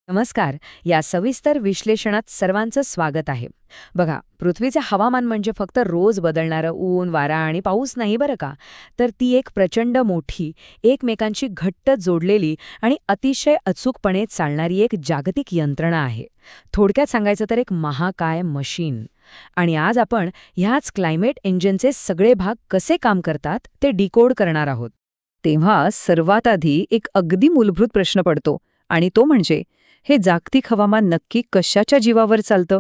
नमस्कार. या सविस्तर विश्लेषणात सर्वांचं स्वागत आहे. बघा, पृथ्वीचे हवामान म्हणजे फक्त रोज बदलणारं ऊन, वारा आणि पाऊस नाही बरं का, तर ती एक प्रचंड मोठी, एकमेकांशी घट्ट जोडलेली आणि अतिशय अचूकपणे चालणारी एक जागतिक यंत्रणा आहे. थोडक्यात सांगायचं तर एक महाकाय मशीन. आणि आज आपण ह्याच क्लायमेट इंजिनचे सगळे भाग कसे काम करतात ते डिकोड करणार आहोत. तेव्हा सर्वात आधी एक अगदी मूलभूत प्रश्न पडतो, आणि तो म्हणजे हे जागतिक हवामान नक्की कशाच्या जीवावर चालतं?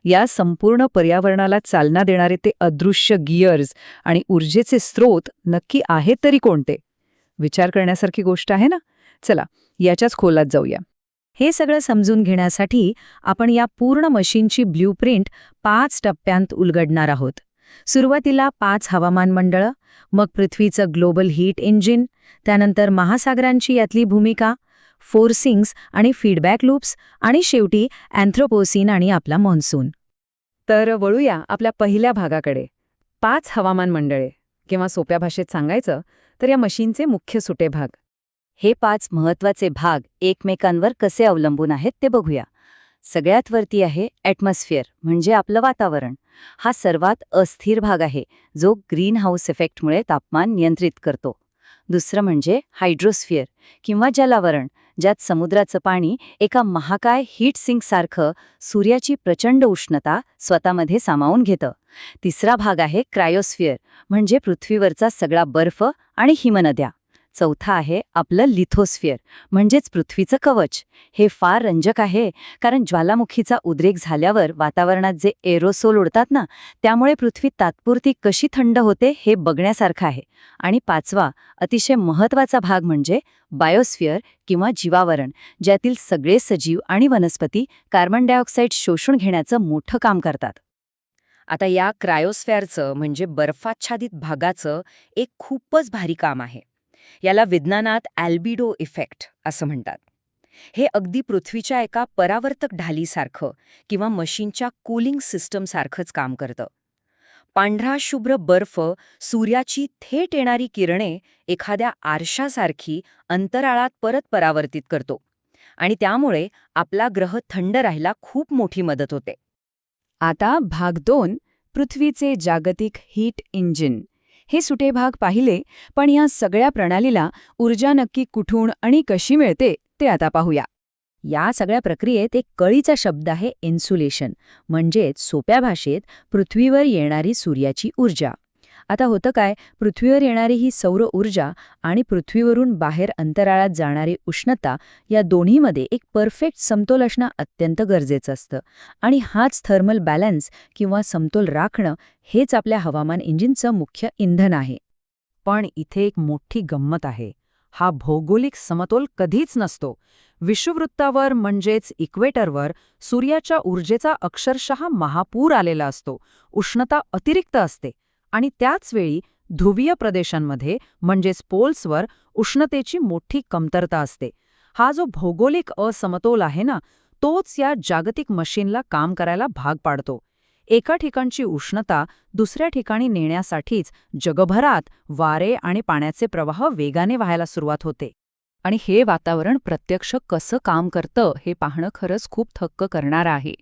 या संपूर्ण पर्यावरणाला चालना देणारे ते अदृश्य गियर्स आणि ऊर्जेचे स्रोत नक्की आहेत तरी कोणते? विचार करण्यासारखी गोष्ट आहे ना? चला, याच्याच खोलात जाऊया. हे सगळं समजून घेण्यासाठी आपण या पूर्ण मशीनची ब्ल्यूप्रिंट 5 टप्प्यांत उलगडणार आहोत. सुरुवातीला 5 हवामान मंडळं, मग पृथ्वीचं ग्लोबल हीट इंजिन, त्यानंतर महासागरांची यातली भूमिका, फोर्सिंग्स आणि फीडबॅक लूप्स, आणि शेवटी अँथ्रोपोसीन आणि आपला मॉन्सून. तर वळूया आपल्या पहिल्या भागाकडे. 5 हवामान मंडळे, किंवा सोप्या भाषेत सांगायचं तर या मशीनचे मुख्य सुटे भाग. हे 5 महत्वाचे भाग एकमेकांवर कसे अवलंबून आहेत ते बघूया. सगळ्यात वरती आहे ॲटमॉस्फिअर, म्हणजे आपलं वातावरण. हा सर्वात अस्थिर भाग आहे, जो ग्रीन हाऊस इफेक्टमुळे तापमान नियंत्रित करतो. दुसरं म्हणजे हायड्रोस्फिअर किंवा जलावरण, ज्यात समुद्राचं पाणी एका महाकाय हीट सिंकसारखं सूर्याची प्रचंड उष्णता स्वतःमध्ये सामावून घेतं. तिसरा भाग आहे क्रायोस्फिअर, म्हणजे पृथ्वीवरचा सगळा बर्फ आणि हिमनद्या. चौथा आहे आपलं लिथोस्फिअर, म्हणजेच पृथ्वीचं कवच. हे फार रंजक आहे, कारण ज्वालामुखीचा उद्रेक झाल्यावर वातावरणात जे एरोसोल उडतात ना, त्यामुळे पृथ्वी तात्पुरती कशी थंड होते हे बघण्यासारखं आहे. आणि पाचवा, अतिशय महत्वाचा भाग म्हणजे बायोस्फिअर किंवा जीवावरण, ज्यातील सगळे सजीव आणि वनस्पती कार्बन डायऑक्साईड शोषून घेण्याचं मोठं काम करतात. आता या क्रायोस्फेअरचं म्हणजे बर्फाच्छादित भागाचं एक खूपच भारी काम आहे. याला विज्ञानात अल्बिडो इफेक्ट असं म्हणतात. हे अगदी पृथ्वीच्या एका परावर्तक ढालीसारखं किंवा मशीनच्या कूलिंग सिस्टमसारखंच काम करतं. पांढरा शुभ्र बर्फ सूर्याची थेट येणारी किरणे एखाद्या आरशासारखी अंतराळात परत परावर्तित करतो, आणि त्यामुळे आपला ग्रह थंड राहायला खूप मोठी मदत होते. आता भाग 2, पृथ्वीचे जागतिक हीट इंजिन. हे सुटे भाग पाहिले, पण या सगळ्या प्रणालीला ऊर्जा नक्की कुठून आणि कशी मिळते ते आता पाहूया. या सगळ्या प्रक्रियेत एक कळीचा शब्द आहे इन्सुलेशन, म्हणजेच सोप्या भाषेत पृथ्वीवर येणारी सूर्याची ऊर्जा. आता होतं काय, पृथ्वीवर येणारी ही सौर ऊर्जा आणि पृथ्वीवरून बाहेर अंतराळात जाणारी उष्णता, या दोन्हीमध्ये एक परफेक्ट समतोल असणं अत्यंत गरजेचं असतं. आणि हाच थर्मल बॅलन्स किंवा समतोल राखणं हेच आपल्या हवामान इंजिनचं मुख्य इंधन आहे. पण इथे एक मोठी गंमत आहे. हा भौगोलिक समतोल कधीच नसतो. विषुववृत्तावर म्हणजेच इक्वेटरवर सूर्याच्या ऊर्जेचा अक्षरशः महापूर आलेला असतो. उष्णता अतिरिक्त असते. आणि त्याचवेळी ध्रुवीय प्रदेशांमध्ये म्हणजेच पोल्सवर उष्णतेची मोठी कमतरता असते. हा जो भौगोलिक असमतोल आहे ना, तोच या जागतिक मशीनला काम करायला भाग पाडतो. एका ठिकाणची उष्णता दुसऱ्या ठिकाणी नेण्यासाठीच जगभरात वारे आणि पाण्याचे प्रवाह वेगाने व्हायला सुरुवात होते. आणि हे वातावरण प्रत्यक्ष कसं काम करतं हे पाहणं खरंच खूप थक्क करणारं आहे.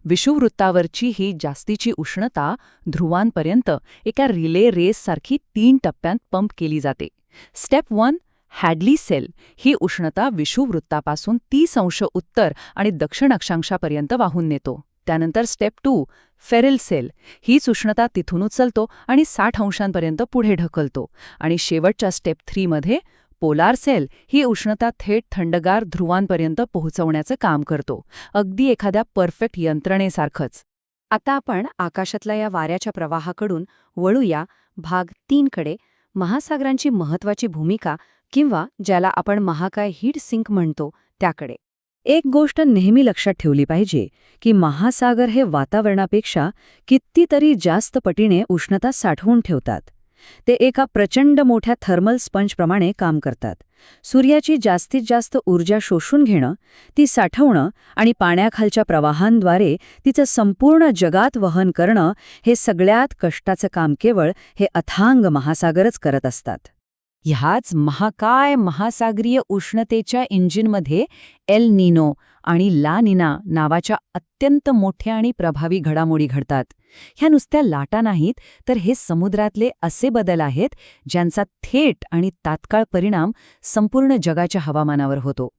विषुववृत्तावरची ही जास्तीची उष्णता ध्रुवांपर्यंत एका रिले रेससारखी 3 टप्प्यांत पंप केली जाते. Step 1, Hadley sale. ही उष्णता विषुववृत्तापासून 30 अंश उत्तर आणि दक्षिण अक्षांशापर्यंत वाहून नेतो. त्यानंतर स्टेप 2, फेरेल सेल. हीच उष्णता तिथून उचलतो आणि 60 अंशांपर्यंत पुढे ढकलतो. आणि शेवटच्या स्टेप 3 मध्ये पोलार सेल ही उष्णता थेट थंडगार ध्रुवांपर्यंत पोहोचवण्याचं काम करतो, अगदी एखाद्या परफेक्ट यंत्रणेसारखंच. आता आपण आकाशातल्या या वाऱ्याच्या प्रवाहाकडून वळूया भाग 3 कडे, महासागरांची महत्वाची भूमिका, किंवा ज्याला आपण महाकाय हीट सिंक म्हणतो त्याकडे. एक गोष्ट नेहमी लक्षात ठेवली पाहिजे की महासागर हे वातावरणापेक्षा कितीतरी जास्त पटीने उष्णता साठवून ठेवतात. ते एका प्रचंड मोठ्या थर्मल स्पंजप्रमाणे काम करतात. सूर्याची जास्तीत जास्त ऊर्जा शोषून घेणं, ती साठवणं आणि पाण्याखालच्या प्रवाहांद्वारे तिचं संपूर्ण जगात वहन करणं, हे सगळ्यात कष्टाचं काम केवळ हे अथांग महासागरच करत असतात. ह्याच महाकाय महासागरीय उष्णतेच्या इंजिनमध्ये एल निनो आणि ला निना नावाच्या अत्यंत मोठ्या आणि प्रभावी घडामोडी घडतात. ह्या नुसत्या लाटा नाहीत, तर हे समुद्रातले असे बदल आहेत ज्यांचा थेट आणि तात्काळ परिणाम संपूर्ण जगाच्या हवामानावर होतो.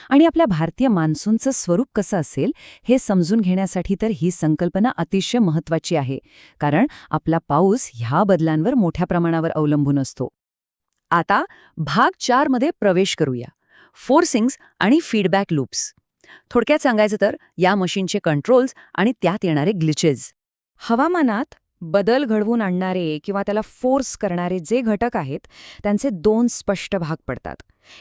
आणि आपल्या भारतीय मान्सूनचं स्वरूप कसं असेल हे समजून घेण्यासाठी तर ही संकल्पना अतिशय महत्त्वाची आहे, कारण आपला पाऊस ह्या बदलांवर मोठ्या प्रमाणावर अवलंबून असतो. आता भाग 4 मध्ये प्रवेश करूया. फोर्सिंग्स आणि फीडबॅक लूप्स. थोडक्यात सांगायचं तर या मशीनचे कंट्रोल्स आणि त्यात येणारे ग्लिचेस. हवामानात बदल घडवून आणणारे किंवा त्याला फोर्स करणारे जे घटक आहेत त्यांचे 2 स्पष्ट भाग पडतात.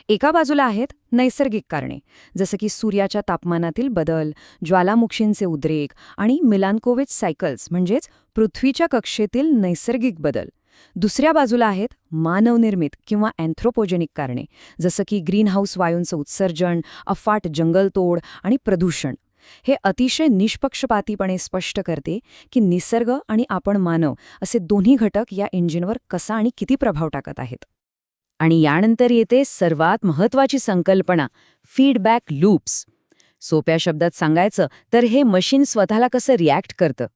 एका बाजूला आहेत नैसर्गिक कारणे, जसं की सूर्याच्या तापमानातील बदल, ज्वालामुखींचे उद्रेक आणि मिलानकोविच सायकल्स म्हणजेच पृथ्वीच्या कक्षेतील नैसर्गिक बदल. दुसऱ्या बाजूला आहेत मानवनिर्मित किंवा अँथ्रोपोजेनिक कारणे, जसं की ग्रीनहाऊस वायूंचं उत्सर्जन, अफाट जंगलतोड आणि प्रदूषण. हे अतिशय निष्पक्षपातीपणे स्पष्ट करते की निसर्ग आणि आपण मानव असे दोन्ही घटक या इंजिनवर कसा आणि किती प्रभाव टाकत आहेत. आणि यानंतर येते सर्वात महत्त्वाची संकल्पना, फीडबॅक लूप्स. सोप्या शब्दात सांगायचं तर हे मशीन स्वतःला कसं रिॲक्ट करतं.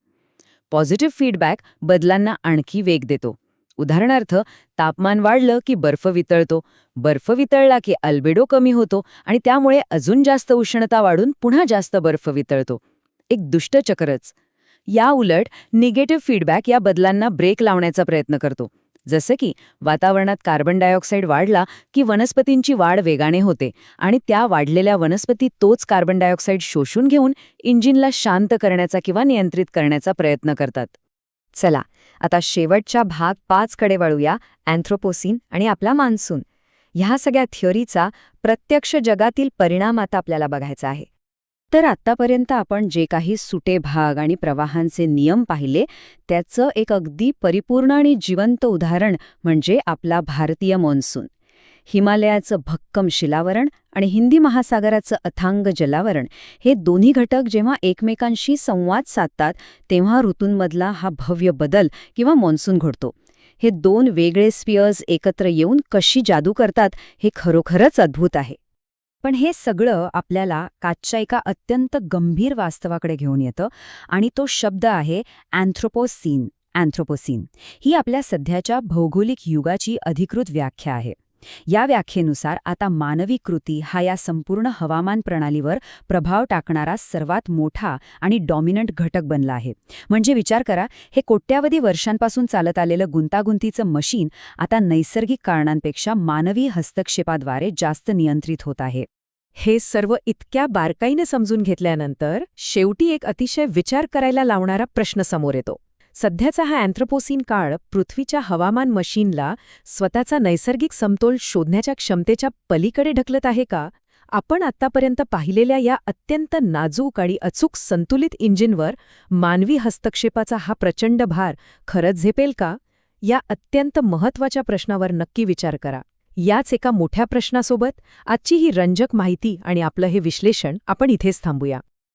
पॉझिटिव्ह फीडबॅक बदलांना आणखी वेग देतो. उदाहरणार्थ, तापमान वाढलं की बर्फ वितळतो, बर्फ वितळला की अल्बेडो कमी होतो आणि त्यामुळे अजून जास्त उष्णता वाढून पुन्हा जास्त बर्फ वितळतो. एक दुष्टचक्रच. या उलट निगेटिव्ह फीडबॅक या बदलांना ब्रेक लावण्याचा प्रयत्न करतो. जसं की वातावरणात कार्बन डायऑक्साईड वाढला की वनस्पतींची वाढ वेगाने होते आणि त्या वाढलेल्या वनस्पती तोच कार्बन डायऑक्साईड शोषून घेऊन इंजिनला शांत करण्याचा किंवा नियंत्रित करण्याचा प्रयत्न करतात. चला आता शेवटच्या भाग 5 कडे वळूया, अँथ्रोपोसीन आणि आपला मान्सून. ह्या सगळ्या थिअरीचा प्रत्यक्ष जगातील परिणाम आता आपल्याला बघायचा आहे. तर आत्तापर्यंत आपण जे काही सुटे भाग आणि प्रवाहांचे नियम पाहिले त्याचं एक अगदी परिपूर्ण आणि जिवंत उदाहरण म्हणजे आपला भारतीय मॉन्सून. हिमालयाचं भक्कम शिलावरण आणि हिंदी महासागराचं अथांग जलावरण हे दोन्ही घटक जेव्हा एकमेकांशी संवाद साधतात तेव्हा ऋतूंमधला हा भव्य बदल किंवा मॉन्सून घडतो. हे 2 वेगळे स्पियर्स एकत्र येऊन कशी जादू करतात हे खरोखरच अद्भुत आहे. पण हे सगळं आपल्याला काचच्या एका अत्यंत गंभीर वास्तवाकडे घेऊन येतं आणि तो शब्द आहे अँथ्रोपोसीन. अँथ्रोपोसीन ही आपल्या सध्याच्या भौगोलिक युगाची अधिकृत व्याख्या आहे. या व्याख्येनुसार आता मानवी कृती हा या संपूर्ण हवामान प्रणालीवर प्रभाव टाकणारा सर्वात मोठा आणि डॉमिनंट घटक बनला आहे. म्हणजे विचार करा, हे कोट्यावधी वर्षांपासून चालत आलेलं गुंतागुंतीचं मशीन आता नैसर्गिक कारणांपेक्षा मानवी हस्तक्षेपाद्वारे जास्त नियंत्रित होत आहे. हे सर्व इतक्या बारकाईने समजून घेतल्यानंतर शेवटी एक अतिशय विचार करायला लावणारा प्रश्न समोर येतो. सध्याचा हा अँथ्रोपोसीन काळ पृथ्वीच्या हवामान मशीनला स्वतःचा नैसर्गिक समतोल शोधण्याच्या क्षमतेच्या पलीकडे ढकलत आहे का? आपण आत्तापर्यंत पाहिलेल्या या अत्यंत नाजूक आणि अचूक संतुलित इंजिनवर मानवी हस्तक्षेपाचा हा प्रचंड भार खरंच झेपेल का? या अत्यंत महत्त्वाच्या प्रश्नावर नक्की विचार करा. याच एका मोठ्या प्रश्नासोबत आजची ही रंजक माहिती आणि आपलं हे विश्लेषण आपण इथेच थांबूया.